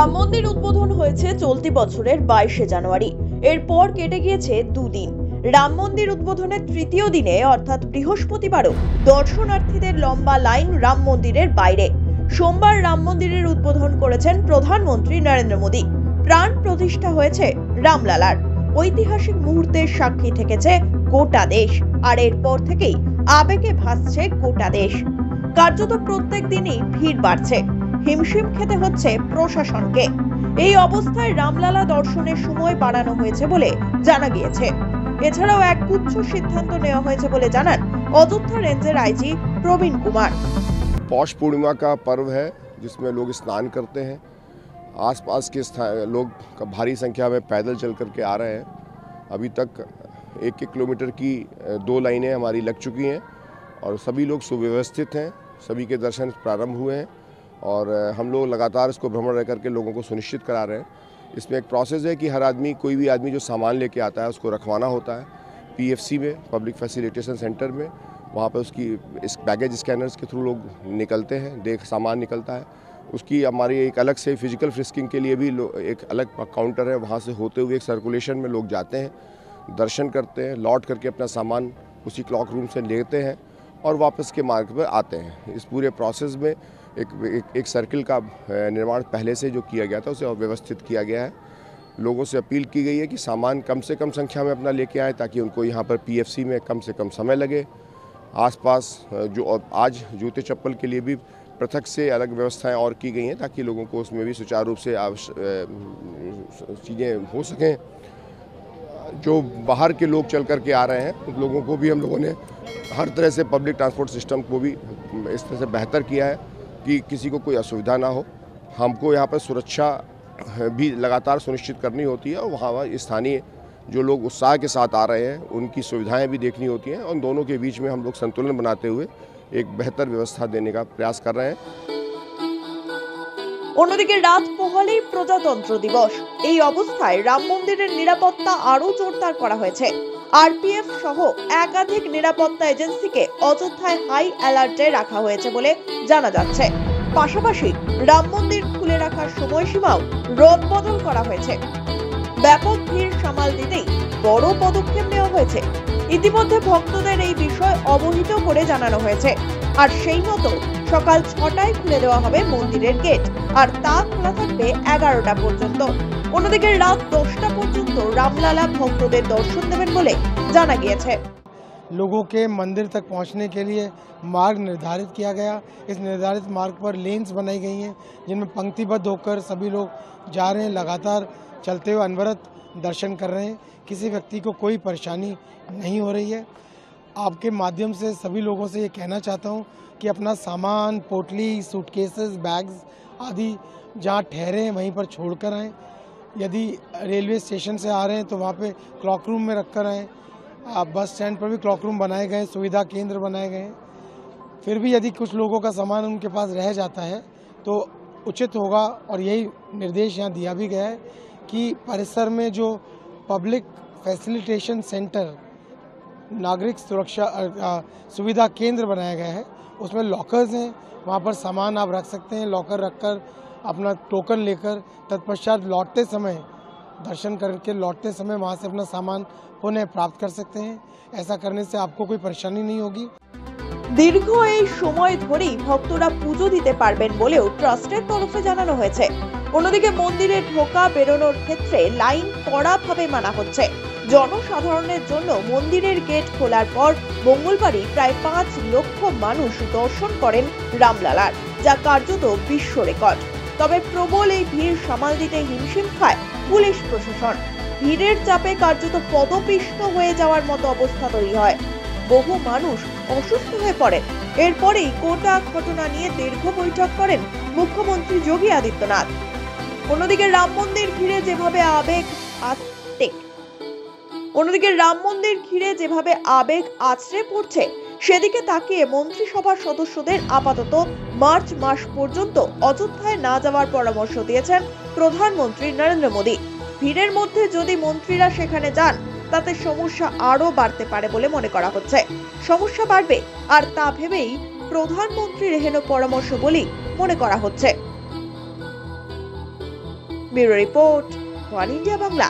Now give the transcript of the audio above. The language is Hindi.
রাম মন্দির উদ্বোধন হয়েছে চলতি বছরের 22শে জানুয়ারি। এরপর কেটে গিয়েছে দুদিন। রাম মন্দির উদ্বোধনের তৃতীয় দিনে অর্থাৎ বৃহস্পতিবারও দর্শনার্থীদের লম্বা লাইন রাম মন্দিরের বাইরে। সোমবার রাম মন্দিরের উদ্বোধন করেছেন প্রধানমন্ত্রী নরেন্দ্র মোদী। প্রাণ প্রতিষ্ঠা হয়েছে রামলালার। ঐতিহাসিক মুহূর্তের সাক্ষী থেকেছে গোটা দেশ, আর এরপর থেকেই আবেগে ভাসছে গোটা দেশ। কার্যত প্রত্যেক দিনই ভিড় বাড়ছে, হিমশিম খেতে হচ্ছে প্রশাসনকে। এই অবস্থায় রামলালা দর্শনের সময় বাড়ানো হয়েছে বলে জানা গিয়েছে। এছাড়াও একগুচ্ছ সিদ্ধান্ত নেওয়া হয়েছে বলে জানান অযোধ্যা रेंजर आईजी प्रवीण कुमार। पौष पूर्णिमा का पर्व है जिसमें लोग स्नान करते हैं। आसपास के लोग भारी संख्या में पैदल चल करके आ रहे हैं। अभी तक 1 किलोमीटर की 2 लाइनें हमारी लग चुकी हैं और सभी लोग सुव्यवस्थित हैं। सभी के दर्शन प्रारंभ हुए हैं और हम लोग लगातार इसको भ्रमण रह करके लोगों को सुनिश्चित करा रहे हैं। इसमें एक प्रोसेस है कि हर आदमी, कोई भी आदमी जो सामान लेके आता है उसको रखवाना होता है पीएफसी में, पब्लिक फैसिलिटेशन सेंटर में। वहाँ पर उसकी इस बैगेज स्कैनर्स के थ्रू लोग निकलते हैं, सामान निकलता है। उसकी हमारी एक अलग से फिजिकल फ्रिस्किंग के लिए भी एक अलग काउंटर है। वहाँ से होते हुए एक सर्कुलेशन में लोग जाते हैं, दर्शन करते हैं, लौट करके अपना सामान उसी क्लॉक रूम से लेते हैं और वापस के मार्ग पर आते हैं। इस पूरे प्रोसेस में एक सर्किल का निर्माण पहले से जो किया गया था उसे व्यवस्थित किया गया है। लोगों से अपील की गई है कि सामान कम से कम संख्या में अपना लेके आए ताकि उनको यहाँ पर पीएफसी में कम से कम समय लगे। आसपास जो आज जूते चप्पल के लिए भी पृथक से अलग व्यवस्थाएं और की गई हैं ताकि लोगों को उसमें भी सुचारू रूप से चीज़ें हो सकें। जो बाहर के लोग चल कर के आ रहे हैं उन लोगों को भी हम लोगों ने हर तरह से पब्लिक ट्रांसपोर्ट सिस्टम को भी इस तरह से बेहतर किया है कि किसी को कोई असुविधा ना हो। हमको यहाँ पर सुरक्षा भी लगातार सुनिश्चित करनी होती है और वहाँ स्थानीय जो लोग उत्साह के साथ आ रहे हैं उनकी सुविधाएं भी देखनी होती हैं और दोनों के बीच में हम लोग संतुलन बनाते हुए एक बेहतर व्यवस्था देने का प्रयास कर रहे हैं। অন্যদিকে রাত পোহালেই প্রজাতন্ত্র দিবস। এই অবস্থায় রাম মন্দিরের নিরাপত্তা আরো জোরদার করা হয়েছে। আরপিএফ সহ একাধিক নিরাপত্তা এজেন্সিকে অযোধ্যায় হাই অ্যালার্টে রাখা হয়েছে বলে জানা যাচ্ছে। পাশাপাশি রাম মন্দির খুলে রাখার সময়সীমাও রদবদল করা হয়েছে। ব্যাপক ভিড় সামাল দিতেই বড় পদক্ষেপ নেওয়া হয়েছে। ইতিমধ্যে ভক্তদের এই বিষয় অবহিত করে জানানো হয়েছে, আর সেই মতো সকাল 6টায় খুলে দেওয়া হবে মন্দিরের গেট, আর তা খোলা থাকবে 11টা পর্যন্ত। অন্যদিকে রাত 10টা পর্যন্ত রামলালা ভক্তদের দর্শন দেবেন বলে জানা গিয়েছে। लोगों के मंदिर तक पहुंचने के लिए मार्ग निर्धारित किया गया। इस निर्धारित मार्ग पर लेन्स बनाई गई हैं जिनमें पंक्तिबद्ध होकर सभी लोग जा रहे हैं, लगातार चलते हुए अनवरत दर्शन कर रहे हैं। किसी व्यक्ति को कोई परेशानी नहीं हो रही है। आपके माध्यम से सभी लोगों से ये कहना चाहता हूँ कि अपना सामान, पोटली, सूटकेसेस, बैग्स आदि जहाँ ठहरे हैं वहीं पर छोड़ कर आएँ। यदि रेलवे स्टेशन से आ रहे हैं तो वहाँ पे क्लॉक रूम में रख कर आएँ। बस स्टैंड पर भी क्लॉक रूम बनाए गए, सुविधा केंद्र बनाए गए हैं। फिर भी यदि कुछ लोगों का सामान उनके पास रह जाता है तो उचित होगा, और यही निर्देश यहाँ दिया भी गया है कि परिसर में जो पब्लिक फैसिलिटेशन सेंटर, नागरिक सुरक्षा सुविधा केंद्र बनाया गया है, उसमें लॉकर्स हैं। वहाँ पर सामान आप रख सकते हैं, लॉकर रखकर अपना टोकन लेकर तत्पश्चात लौटते समय, दर्शन करके लौटते समय वहाँ से अपना सामान पुनः प्राप्त कर सकते हैं। ऐसा करने से आपको कोई परेशानी नहीं होगी। দীর্ঘ এই সময় ধরেই ভক্তরা পুজো দিতে পারবেন বলেও ট্রাস্টের তরফে জানানো হয়েছে। অন্যদিকে মন্দিরে ঢোকা বেরোনোর ক্ষেত্রে লাইন কড়াভাবে মানা হচ্ছে। জনসাধারণের জন্য মন্দিরের গেট খোলার পর মঙ্গলবারই প্রায় 5 লক্ষ মানুষ দর্শন করেন রামলালার, যা কার্যত বিশ্ব রেকর্ড। তবে প্রবল এই ভিড় সামাল দিতে হিমশিম খায় পুলিশ প্রশাসন। ভিড়ের চাপে কার্যত পদপিষ্ট হয়ে যাওয়ার মতো অবস্থা তৈরি হয়। বহু মানুষ অসুস্থ হয়ে পড়েন। এরপরেই গোটা ঘটনা নিয়ে দীর্ঘ বৈঠক করেন মুখ্যমন্ত্রী যোগী আদিত্যনাথ। অন্যদিকে রাম মন্দির ঘিরে যেভাবে আবেগ আছড়ে পড়ছে সেদিকে তাকিয়ে মন্ত্রিসভার সদস্যদের আপাতত মার্চ মাস পর্যন্ত অযোধ্যায় না যাওয়ার পরামর্শ দিয়েছেন প্রধানমন্ত্রী নরেন্দ্র মোদী। ভিড়ের মধ্যে যদি মন্ত্রীরা সেখানে যান তাতে সমস্যা আরো বাড়তে পারে বলে মনে করা হচ্ছে। সমস্যা বাড়বে, আর তা ভেবেই প্রধানমন্ত্রীর এহেন পরামর্শ বলেই মনে করা হচ্ছে। Bureau report one India Bangla.